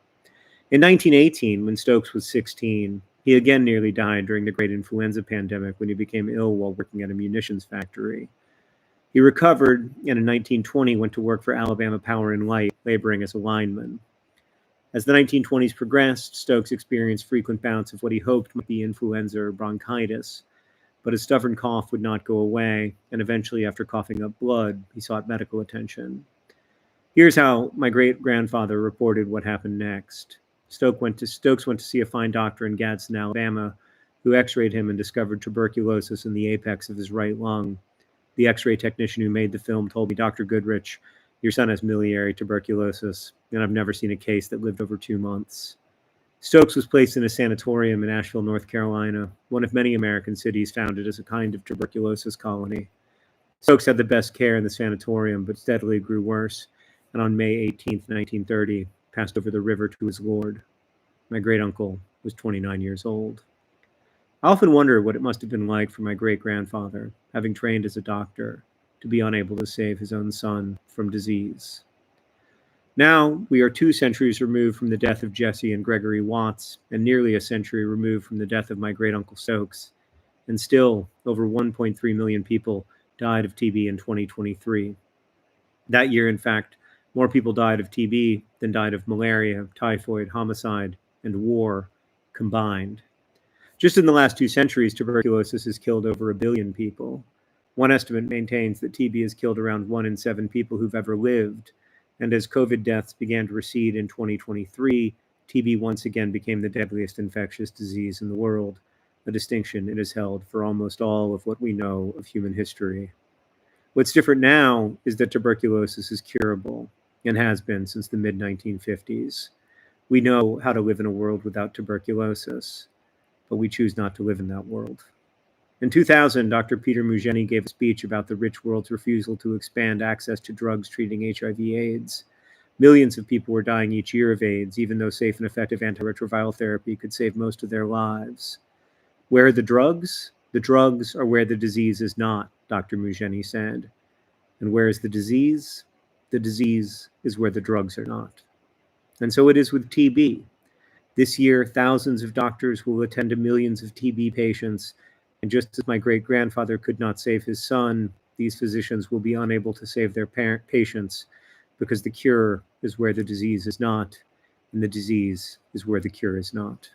In 1918, when Stokes was 16, he again nearly died during the great influenza pandemic when he became ill while working at a munitions factory. He recovered, and in 1920 went to work for Alabama Power and Light, laboring as a lineman. As the 1920s progressed, Stokes experienced frequent bouts of what he hoped might be influenza or bronchitis, but his stubborn cough would not go away, and eventually, after coughing up blood, he sought medical attention. Here's how my great-grandfather reported what happened next. Stokes went to see a fine doctor in Gadsden, Alabama, who x-rayed him and discovered tuberculosis in the apex of his right lung. The x-ray technician who made the film told me, "Dr. Goodrich, your son has miliary tuberculosis, and I've never seen a case that lived over 2 months." Stokes was placed in a sanatorium in Asheville, North Carolina, one of many American cities founded as a kind of tuberculosis colony. Stokes had the best care in the sanatorium, but steadily grew worse. and on May 18th, 1930, passed over the river to his lord. My great-uncle was 29 years old. I often wonder what it must have been like for my great-grandfather, having trained as a doctor, to be unable to save his own son from disease. Now, we are 2 centuries removed from the death of Jesse and Gregory Watts, and nearly a century removed from the death of my great-uncle Stokes, and still over 1.3 million people died of TB in 2023. That year, in fact, more people died of TB than died of malaria, typhoid, homicide, and war combined. Just in the last 2 centuries, tuberculosis has killed over 1 billion people. One estimate maintains that TB has killed around 1 in 7 people who've ever lived. And as COVID deaths began to recede in 2023, TB once again became the deadliest infectious disease in the world, a distinction it has held for almost all of what we know of human history. What's different now is that tuberculosis is curable, and has been since the mid-1950s. We know how to live in a world without tuberculosis, but we choose not to live in that world. In 2000, Dr. Peter Mugeni gave a speech about the rich world's refusal to expand access to drugs treating HIV/AIDS. Millions of people were dying each year of AIDS, even though safe and effective antiretroviral therapy could save most of their lives. Where are the drugs? The drugs are where the disease is not, Dr. Mugeni said. And where is the disease? The disease is where the drugs are not. And so it is with TB. This year, thousands of doctors will attend to millions of TB patients, and just as my great-grandfather could not save his son, these physicians will be unable to save their patients, because the cure is where the disease is not, and the disease is where the cure is not.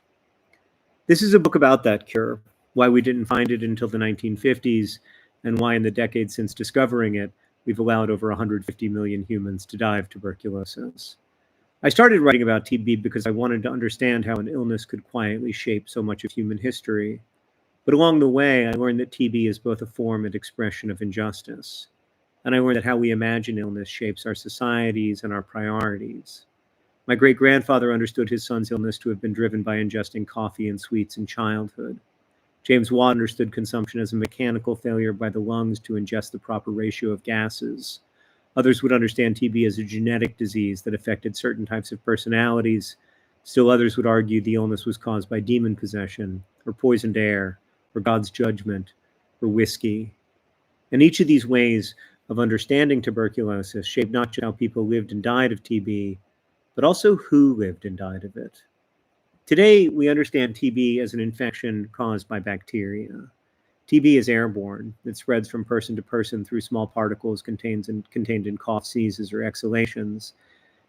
This is a book about that cure, why we didn't find it until the 1950s, and why in the decades since discovering it, we've allowed over 150 million humans to die of tuberculosis. I started writing about TB because I wanted to understand how an illness could quietly shape so much of human history. But along the way, I learned that TB is both a form and expression of injustice. And I learned that how we imagine illness shapes our societies and our priorities. My great-grandfather understood his son's illness to have been driven by ingesting coffee and sweets in childhood. James Watt understood consumption as a mechanical failure by the lungs to ingest the proper ratio of gases. Others would understand TB as a genetic disease that affected certain types of personalities. Still others would argue the illness was caused by demon possession, or poisoned air, or God's judgment, or whiskey. And each of these ways of understanding tuberculosis shaped not just how people lived and died of TB, but also who lived and died of it. Today, we understand TB as an infection caused by bacteria. TB is airborne. It spreads from person to person through small particles contained in cough, sneezes, or exhalations.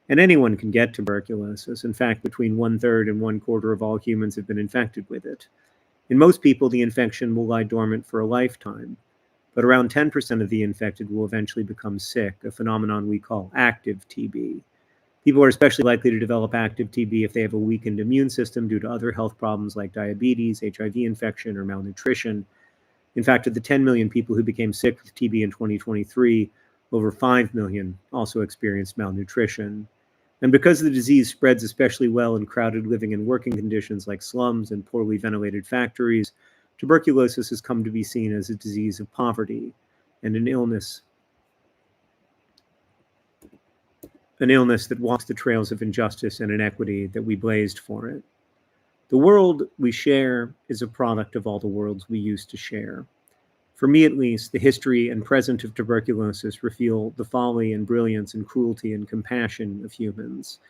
And anyone can get tuberculosis. In fact, between 1/3 and 1/4 of all humans have been infected with it. In most people, the infection will lie dormant for a lifetime, but around 10% of the infected will eventually become sick, a phenomenon we call active TB. People are especially likely to develop active TB if they have a weakened immune system due to other health problems like diabetes, HIV infection, or malnutrition. In fact, of the 10 million people who became sick with TB in 2023, over 5 million also experienced malnutrition. And because the disease spreads especially well in crowded living and working conditions like slums and poorly ventilated factories, tuberculosis has come to be seen as a disease of poverty and an illness that walks the trails of injustice and inequity that we blazed for it. The world we share is a product of all the worlds we used to share. For me, at least, the history and present of tuberculosis reveal the folly and brilliance and cruelty and compassion of humans.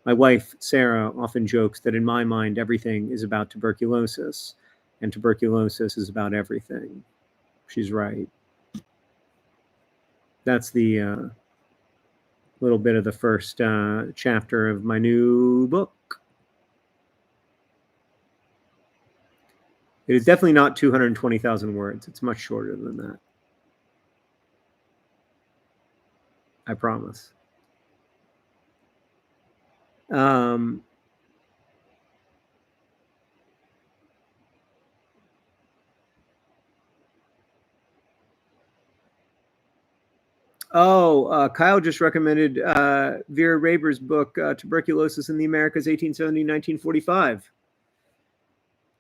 My wife, Sarah, often jokes that in my mind, everything is about tuberculosis, and tuberculosis is about everything. She's right. That's the little bit of the first chapter of my new book. It is definitely not 220,000 words. It's much shorter than that. I promise. Kyle just recommended Vera Raber's book, Tuberculosis in the Americas, 1870-1945.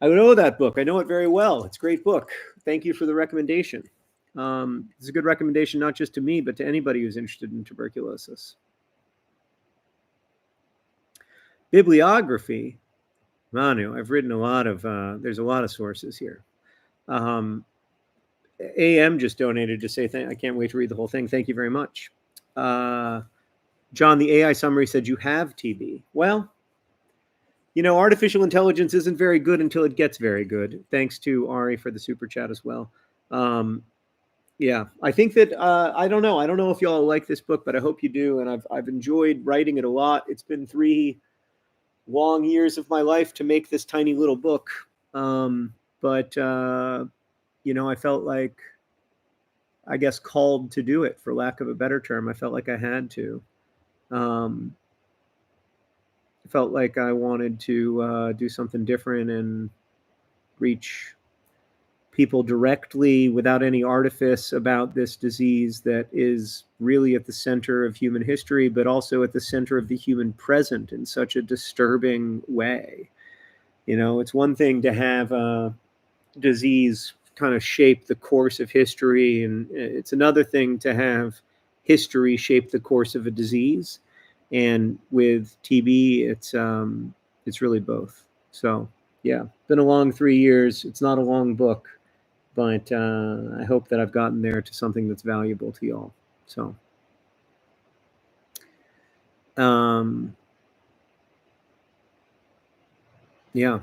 I know that book. I know it very well. It's a great book. Thank you for the recommendation. It's a good recommendation, not just to me, but to anybody who's interested in tuberculosis. Bibliography. Manu, I've written a lot of, there's a lot of sources here. AM just donated to say, I can't wait to read the whole thing. Thank you very much. John, the AI summary said you have TB. Well, you know, artificial intelligence isn't very good until it gets very good. Thanks to Ari for the super chat as well. Yeah, I think that, I don't know. I don't know if y'all like this book, but I hope you do. And I've enjoyed writing it a lot. It's been 3 long years of my life to make this tiny little book. But you know, I felt like, I guess, called to do it, for lack of a better term. I felt like I had to. I felt like I wanted to do something different and reach people directly without any artifice about this disease that is really at the center of human history, but also at the center of the human present in such a disturbing way. You know, it's one thing to have a disease kind of shape the course of history, and it's another thing to have history shape the course of a disease. And with TB, it's really both. So yeah, been a long 3 years. It's not a long book, but I hope that I've gotten there to something that's valuable to y'all. So yeah.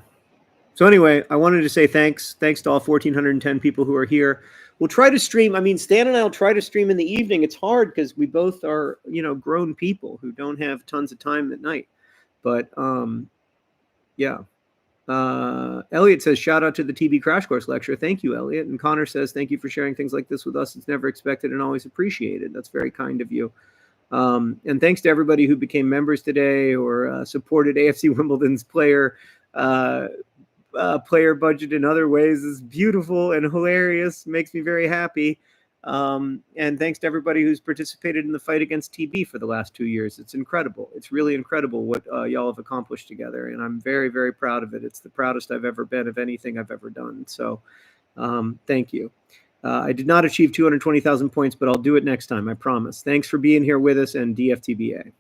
So anyway, I wanted to say thanks to all 1,410 people who are here. We'll try to stream. I mean, Stan and I will try to stream in the evening. It's hard because we both are, you know, grown people who don't have tons of time at night. But yeah. Elliot says, shout out to the TB Crash Course lecture. Thank you, Elliot. And Connor says, thank you for sharing things like this with us. It's never expected and always appreciated. That's very kind of you. And thanks to everybody who became members today or supported AFC Wimbledon's player budget in other ways. Is beautiful and hilarious. Makes me very happy. And thanks to everybody who's participated in the fight against TB for the last 2 years. It's incredible. It's really incredible what y'all have accomplished together. And I'm very, very proud of it. It's the proudest I've ever been of anything I've ever done. So thank you. I did not achieve 220,000 points, but I'll do it next time. I promise. Thanks for being here with us, and DFTBA.